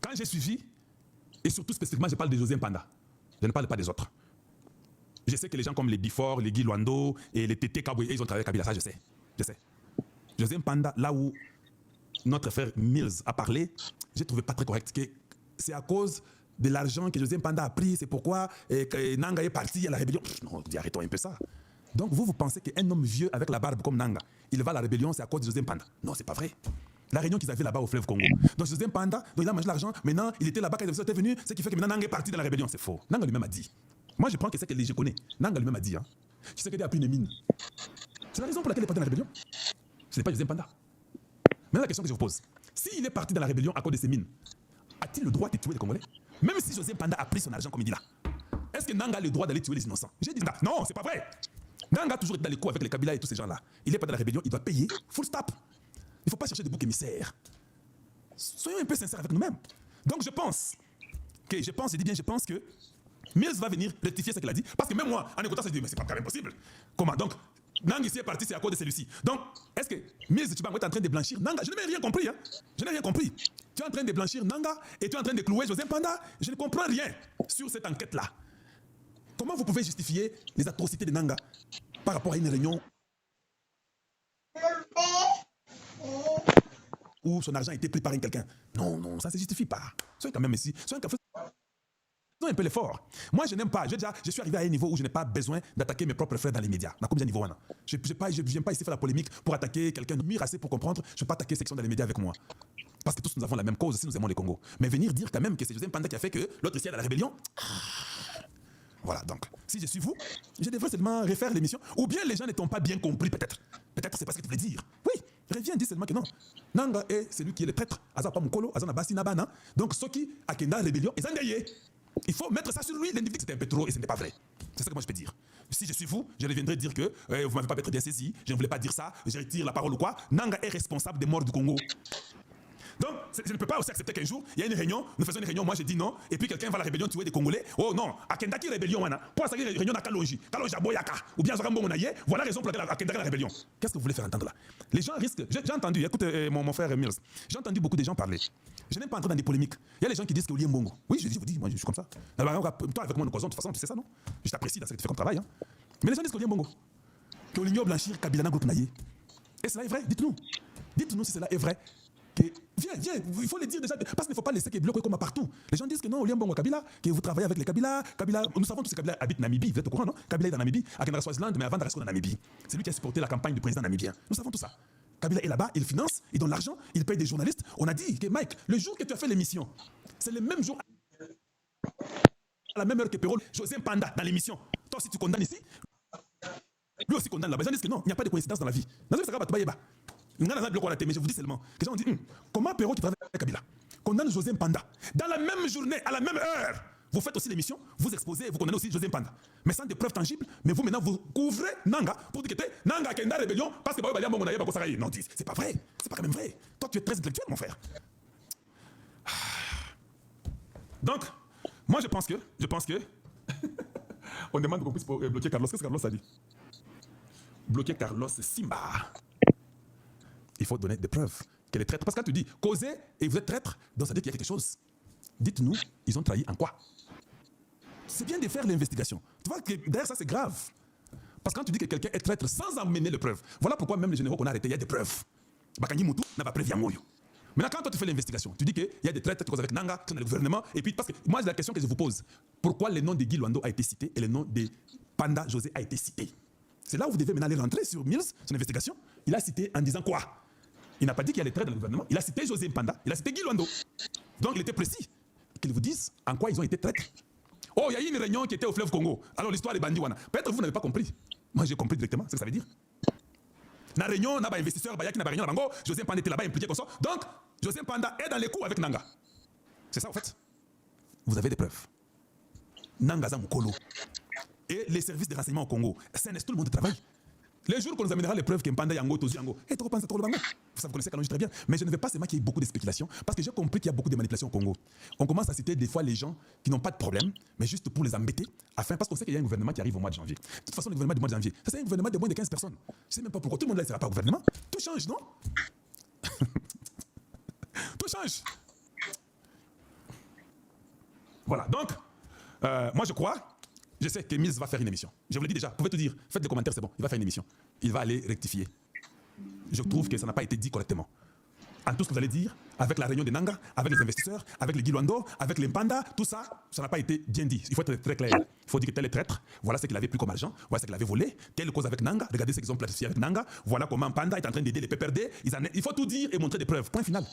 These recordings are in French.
Quand j'ai suivi, et surtout spécifiquement, je parle de José Mpanda. Je ne parle pas des autres. Je sais que les gens comme les Bifor, les Guy Luando et les Tété Kaboué, ils ont travaillé avec Kabila, ça je sais. Je sais. José Mpanda, là où notre frère Mills a parlé, j'ai trouvé pas très correct. C'est à cause de l'argent que José Mpanda a pris, c'est pourquoi Nanga est parti à la rébellion. Non, arrêtons un peu ça. Donc vous pensez qu'un homme vieux avec la barbe comme Nanga, il va à la rébellion, c'est à cause de José Mpanda. Non, c'est pas vrai. La réunion qu'ils avaient là-bas au fleuve Congo. Donc José Mpanda, donc il a mangé l'argent, maintenant il était là-bas quand il était venu, ce qui fait que maintenant Nanga est parti dans la rébellion. C'est faux. Nanga lui-même a dit. Moi je prends que c'est que je connais. Nanga lui-même a dit. Hein. Tu sais qu'il a pris une mine. C'est la raison pour laquelle il est parti dans la rébellion. Ce n'est pas José Mpanda. Maintenant la question que je vous pose, s'il est parti dans la rébellion à cause de ses mines, a-t-il le droit de tuer les Congolais? Même si José Mpanda a pris son argent comme il dit là, est-ce que Nanga a le droit d'aller tuer les innocents? J'ai dit non, c'est pas vrai. Nanga a toujours été dans les coups avec les Kabila et tous ces gens-là. Il est pas dans la rébellion, il doit payer. Full stop. Il ne faut pas chercher des boucs émissaires. Soyons un peu sincères avec nous-mêmes. Donc je pense que Mills va venir rectifier ce qu'il a dit. Parce que même moi, en écoutant ça, je dis, mais c'est pas quand même possible. Comment? Donc, Nanga ici est parti, c'est à cause de celui-ci. Donc, est-ce que Mills, tu es en train de blanchir Nanga? Je n'ai rien compris. Hein? Je n'ai rien compris. Tu es en train de blanchir Nanga et tu es en train de clouer José Mpanda. Je ne comprends rien sur cette enquête-là. Comment vous pouvez justifier les atrocités de Nanga par rapport à une réunion où son argent a été pris par quelqu'un? Non, ça ne se justifie pas. Soyez quand même ici. Soyez un peu l'effort. Moi, je n'aime pas. Je suis arrivé à un niveau où je n'ai pas besoin d'attaquer mes propres frères dans les médias. À combien de niveaux? Je n'aime pas ici faire la polémique pour attaquer quelqu'un de mûr assez pour comprendre. Je ne vais pas attaquer section dans les médias avec moi. Parce que tous nous avons la même cause si nous aimons les Congo. Mais venir dire quand même que c'est José Mpanda qui a fait que l'autre ici est dans la rébellion. Voilà, donc, si je suis vous, je devrais seulement refaire l'émission. Ou bien les gens ne t'ont pas bien compris, peut-être. Peut-être c'est pas ce que tu voulais dire. Oui, reviens, dis seulement que non. Nanga est celui qui est le traître. Azapa Mukolo, Azana Basi Nabana. Donc, ceux qui, à Kenda, rébellion, ils ont gagné. Il faut mettre ça sur lui. L'individu, c'était un peu trop et ce n'est pas vrai. C'est ça que moi je peux dire. Si je suis vous, je reviendrai dire que vous ne m'avez pas très bien saisi, je ne voulais pas dire ça, je retire la parole ou quoi. Nanga est responsable des morts du Congo. Donc, je ne peux pas aussi accepter qu'un jour, il y a une réunion, nous faisons une réunion, moi je dis non, et puis quelqu'un va à la rébellion tuer des Congolais. Oh non, Akendaki rébellion, pour ça, réunion à Kalonji, Kalonji à Boyaka, ou bien Zorambo Monaye, voilà la raison pour laquelle Akendaki la rébellion. Qu'est-ce que vous voulez faire entendre là? Les gens risquent, j'ai entendu, écoute mon frère Mills, j'ai entendu beaucoup de gens parler. Je n'aime pas entrer dans des polémiques. Il y a les gens qui disent que Olien Bongo. Oui, je vous dis, moi je suis comme ça. Toi avec moi nous causons, de toute façon, tu sais ça, non? Je t'apprécie dans ce que tu fais comme travail. Hein? Mais les gens disent que Olien Bongo. Que Olien Blanchir, Kabila Groupe Naye. Et cela est vrai, dites-nous. Dites-nous si cela est vrai. Viens, il faut le dire déjà, parce qu'il ne faut pas laisser qu'il bloque comme partout. Les gens disent que non, Olien Bongo Kabila, que vous travaillez avec les Kabila, nous savons tous que Kabila habite Namibie, vous êtes au courant, non? Kabila est dans Namibie, à Kendra Swaziland, mais avant de rester dans Namibie. C'est lui qui a supporté la campagne du président namibien. Nous savons tout ça. Kabila est là-bas, il finance, il donne l'argent, il paye des journalistes. On a dit que Mike, le jour que tu as fait l'émission, c'est le même jour, à la même heure que Perol, José Mpanda dans l'émission. Toi aussi tu condamnes ici, lui aussi condamne là-bas. Les gens disent que non, il n'y a pas de coïncidence dans la vie. Mais je vous dis seulement que les gens ont dit comment Perrault qui travaille avec Kabila condamne José Mpanda dans la même journée, à la même heure. Vous faites aussi l'émission, vous exposez, vous condamnez aussi José Mpanda. Mais sans des preuves tangibles, mais vous maintenant vous couvrez Nanga pour dire que Nanga Kenda rébellion parce que non, c'est pas vrai, c'est pas quand même vrai. Toi tu es très intellectuel mon frère. Donc, moi je pense que on demande qu'on puisse bloquer Carlos. Qu'est-ce que Carlos a dit? Bloquer Carlos Simba. Il faut donner des preuves qu'elle est traître. Parce que quand tu dis causer et vous êtes traître, donc ça veut dire qu'il y a quelque chose. Dites-nous, ils ont trahi en quoi? C'est bien de faire l'investigation. Tu vois que derrière ça, c'est grave. Parce que quand tu dis que quelqu'un est traître sans amener les preuves, voilà pourquoi même les généraux qu'on a arrêtés, il y a des preuves. Bakanyi Moutou n'a pas prévu à Moyo. Maintenant, quand toi tu fais l'investigation, tu dis qu'il y a des traîtres avec Nanga, qui sont dans le gouvernement, et puis parce que moi, c'est la question que je vous pose. Pourquoi le nom de Guy Luando a été cité et le nom de Panda José a été cité? C'est là où vous devez maintenant aller rentrer sur Mills, son investigation. Il a cité en disant quoi? Il n'a pas dit qu'il y a des traîtres dans le gouvernement. Il a cité José Mpanda, il a cité Guy Luando. Donc il était précis. Qu'ils vous disent en quoi ils ont été traîtres. Oh, il y a eu une réunion qui était au fleuve Congo. Alors l'histoire est bandit. Peut-être que vous n'avez pas compris. Moi j'ai compris directement ce que ça veut dire. La réunion, n'a pas investisseur, il y a qui n'a pas réunion. José Mpanda était là-bas impliqué comme ça. Donc José Mpanda est dans les coups avec Nanga. C'est ça en fait. Vous avez des preuves. Nanga Zamukolo. Et les services de renseignement au Congo. CNS, tout le monde travaille. Les jours qu'on nous amènera les preuves que Mpanda Yango, Tozi Yango, et tu repenses à trop le bango. Vous connaissez Kalonji très bien. Mais je ne veux pas seulement qu'il y ait beaucoup de spéculations, parce que j'ai compris qu'il y a beaucoup de manipulations au Congo. On commence à citer des fois les gens qui n'ont pas de problème, mais juste pour les embêter, parce qu'on sait qu'il y a un gouvernement qui arrive au mois de janvier. De toute façon, le gouvernement du mois de janvier, ça c'est un gouvernement de moins de 15 personnes. Je ne sais même pas pourquoi. Tout le monde là ne sera pas au gouvernement. Tout change, non? Tout change. Voilà, donc, moi je sais que Mills va faire une émission. Je vous le dis déjà, vous pouvez tout dire, faites des commentaires, c'est bon, il va faire une émission. Il va aller rectifier. Je trouve que ça n'a pas été dit correctement. En tout ce que vous allez dire, avec la réunion de Nanga, avec les investisseurs, avec les Guiluando, avec les Panda, tout ça, ça n'a pas été bien dit. Il faut être très clair. Il faut dire que tel est traître, voilà ce qu'il avait pris comme argent, voilà ce qu'il avait volé, telle cause avec Nanga, regardez ce qu'ils ont planifié avec Nanga, voilà comment Panda est en train d'aider les PPRD. Il faut tout dire et montrer des preuves. Point final.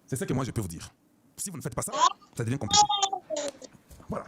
C'est ce que moi je peux vous dire. Si vous ne faites pas ça, ça devient compliqué. Voilà.